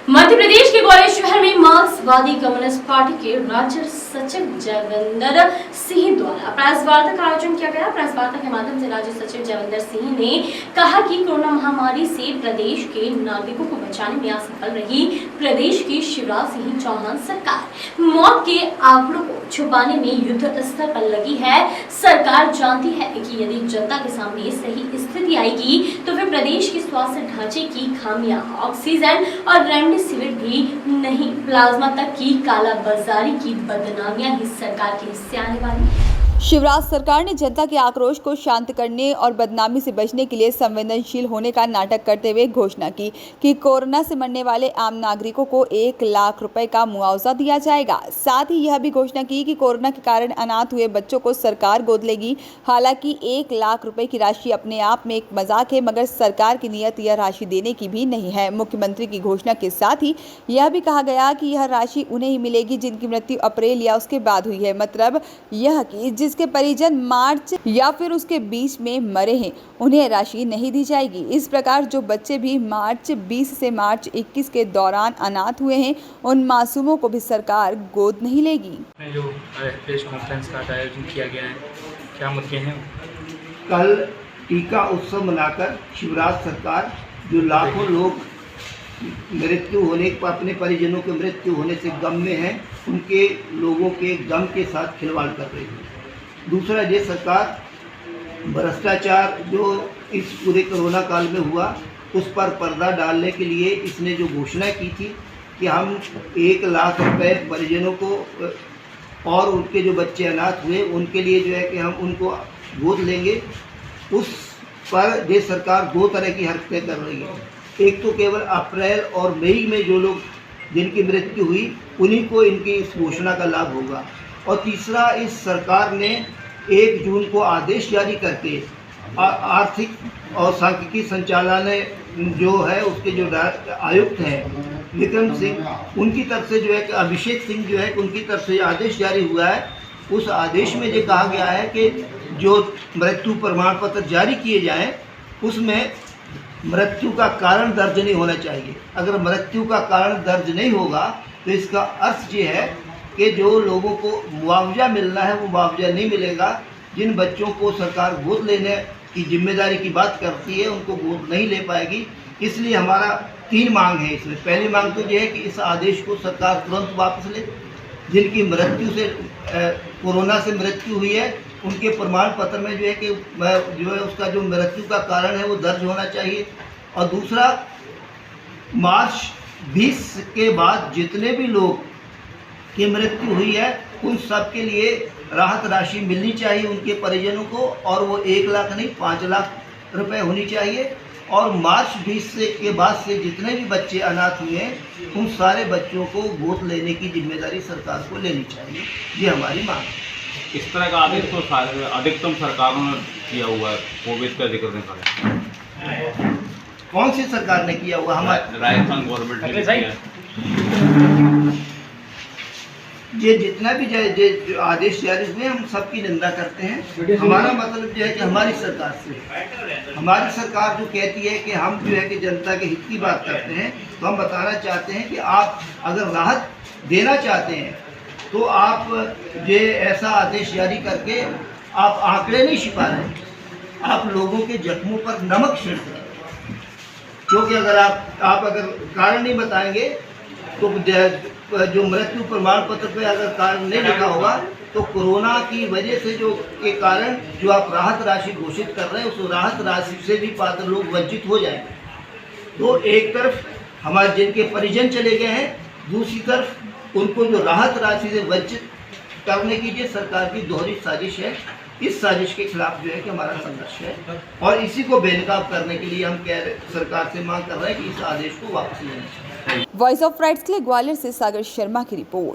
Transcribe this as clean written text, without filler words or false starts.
मध्य प्रदेश के ग्वालियर शहर में मार्क्सवादी कम्युनिस्ट पार्टी के राज्य सचिव जयविंदर सिंह द्वारा प्रेस वार्ता का आयोजन किया गया। प्रेस वार्ता के माध्यम से राज्य सचिव जयविंदर सिंह ने कहा कि कोरोना महामारी से प्रदेश के नागरिकों को बचाने में असफल रही प्रदेश की शिवराज सिंह चौहान सरकार मौत के आंकड़ों को छुपाने में युद्ध स्तर पर लगी है। सरकार जानती है कि यदि जनता के सामने सही स्थिति आएगी तो फिर प्रदेश के स्वास्थ्य ढांचे की खामियां, ऑक्सीजन और रेमडेसिविर भी नहीं, प्लाज्मा तक की कालाबाजारी की बदनामियां ही सरकार के हिस्से आने वाली। शिवराज सरकार ने जनता के आक्रोश को शांत करने और बदनामी से बचने के लिए संवेदनशील होने का नाटक करते हुए घोषणा की कि कोरोना से मरने वाले आम नागरिकों को 1 लाख रुपए का मुआवजा दिया जाएगा। साथ ही यह भी घोषणा की कि कोरोना के कारण अनाथ हुए बच्चों को सरकार गोद लेगी। हालांकि 1 लाख रुपए की राशि अपने आप में एक मजाक है, मगर सरकार की नीयत यह राशि देने की भी नहीं है। मुख्यमंत्री की घोषणा के साथ ही यह भी कहा गया कि यह राशि उन्हें ही मिलेगी जिनकी मृत्यु अप्रैल या उसके बाद हुई है। मतलब यह कि जिसके परिजन मार्च या फिर उसके बीच में मरे हैं, उन्हें राशि नहीं दी जाएगी। इस प्रकार जो बच्चे भी मार्च 20 से मार्च 21 के दौरान अनाथ हुए हैं, उन मासूमों को भी सरकार गोद नहीं लेगी। जो प्रेस कॉन्फ्रेंस का आयोजन किया गया है, क्या मुद्दे हैं? कल टीका उत्सव मनाकर शिवराज सरकार जो लाखों लोग मृत्यु होने अपने परिजनों के मृत्यु होने से गम में हैं, उनके लोगों के गम के साथ खिलवाड़ कर रही है। दूसरा, ये सरकार भ्रष्टाचार जो इस पूरे कोरोना काल में हुआ उस पर पर्दा डालने के लिए इसने जो घोषणा की थी कि हम 1 लाख रुपए परिजनों को और उनके जो बच्चे अनाथ हुए उनके लिए जो है कि हम उनको गोद लेंगे, उस पर ये सरकार 2 तरह की हरकतें कर रही है। एक तो केवल अप्रैल और मई में जो लोग जिनकी मृत्यु हुई उन्हीं को इनकी इस घोषणा का लाभ होगा, और तीसरा, इस सरकार ने 1 जून को आदेश जारी करके आर्थिक और सांख्यिकी संचालनालय जो है उसके जो आयुक्त हैं विक्रम सिंह, उनकी तरफ से जो है कि अभिषेक सिंह जो है उनकी तरफ से आदेश जारी हुआ है। उस आदेश में ये कहा गया है कि जो मृत्यु प्रमाण पत्र जारी किए जाएं उसमें मृत्यु का कारण दर्ज नहीं होना चाहिए। अगर मृत्यु का कारण दर्ज नहीं होगा तो इसका अर्थ ये है कि जो लोगों को मुआवजा मिलना है वो मुआवजा नहीं मिलेगा। जिन बच्चों को सरकार गोद लेने की जिम्मेदारी की बात करती है उनको गोद नहीं ले पाएगी। इसलिए हमारा 3 मांग है इसमें। पहली मांग तो ये है कि इस आदेश को सरकार तुरंत वापस ले। जिनकी मृत्यु से कोरोना से मृत्यु हुई है उनके प्रमाण पत्र में जो है कि जो है उसका जो मृत्यु का कारण है वो दर्ज होना चाहिए। और दूसरा, मार्च 20 के बाद जितने भी लोग की मृत्यु हुई है उन सब के लिए राहत राशि मिलनी चाहिए उनके परिजनों को, और वो 1 लाख नहीं 5 लाख रुपए होनी चाहिए। और मार्च 20 के बाद से जितने भी बच्चे अनाथ हुए हैं उन सारे बच्चों को गोद लेने की जिम्मेदारी सरकार को लेनी चाहिए। ये हमारी मांग है। इस तरह का आदेश तो अधिकतम सरकारों ने किया हुआ है। कोविड का जिक्र नहीं करें। कौन सी सरकार ने किया हुआ? हमारे राजस्थान गवर्नमेंट ने किया है। ये जितना भी जो आदेश जारी हुए हम सबकी निंदा करते हैं। हमारा मतलब जो है कि हमारी सरकार जो कहती है कि हम जो है कि जनता के हित की बात करते हैं, तो हम बताना चाहते हैं कि आप अगर राहत देना चाहते हैं तो आप ये ऐसा आदेश जारी करके आप आंकड़े नहीं छिपा रहे, आप लोगों के जख्मों पर नमक छिड़क रहे हैं। क्योंकि अगर आप अगर कारण नहीं बताएंगे तो जो मृत्यु प्रमाण पत्र पे अगर कारण नहीं लिखा होगा तो कोरोना की वजह से जो के कारण जो आप राहत राशि घोषित कर रहे हैं उस राहत राशि से भी पात्र लोग वंचित हो जाएंगे। तो एक तरफ हमारे जिनके परिजन चले गए हैं, दूसरी तरफ उनको जो राहत राशि से वंचित करने की ये सरकार की दोहरी साजिश है। इस साजिश के खिलाफ जो है कि हमारा संघर्ष है और इसी को बेनकाब करने के लिए हम सरकार से मांग कर रहे हैं कि इस आदेश को वापस लेना चाहिए। वॉइस ऑफ राइट्स के लिए ग्वालियर से सागर शर्मा की रिपोर्ट।